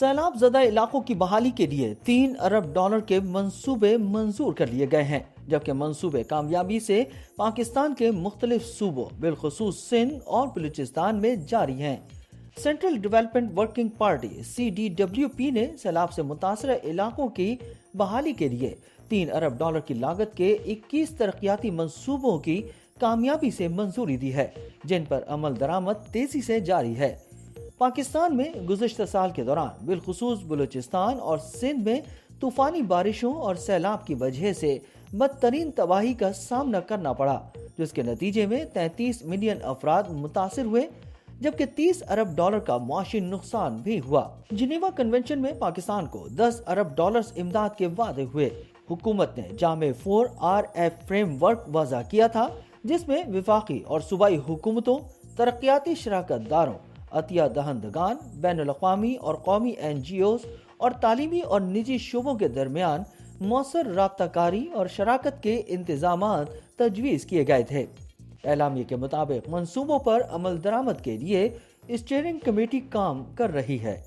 سیلاب زدہ علاقوں کی بحالی کے لیے $3 ارب کے منصوبے منظور کر لیے گئے ہیں، جبکہ منصوبے کامیابی سے پاکستان کے مختلف صوبوں بالخصوص سندھ اور بلوچستان میں جاری ہیں۔ Central development working party CDWP نے سیلاب سے متاثرہ علاقوں کی بحالی کے لیے $3 ارب کی لاگت کے 21 ترقیاتی منصوبوں کی کامیابی سے منظوری دی ہے، جن پر عمل درآمد تیزی سے جاری ہے۔ پاکستان میں گزشتہ سال کے دوران بالخصوص بلوچستان اور سندھ میں طوفانی بارشوں اور سیلاب کی وجہ سے بدترین تباہی کا سامنا کرنا پڑا، جس کے نتیجے میں 33 ملین افراد متاثر ہوئے، جبکہ $30 ارب کا معاشی نقصان بھی ہوا۔ جنیوا کنونشن میں پاکستان کو $10 ارب امداد کے وعدے ہوئے۔ حکومت نے جامع 4RF فریم ورک وضع کیا تھا، جس میں وفاقی اور صوبائی حکومتوں، ترقیاتی شراکت داروں، عطیہ دہندگان، بین الاقوامی اور قومی NGOs اور تعلیمی اور نجی شعبوں کے درمیان مؤثر رابطہ کاری اور شراکت کے انتظامات تجویز کیے گئے تھے۔ اعلامیے کے مطابق منصوبوں پر عمل درآمد کے لیے اسٹیئرنگ کمیٹی کام کر رہی ہے۔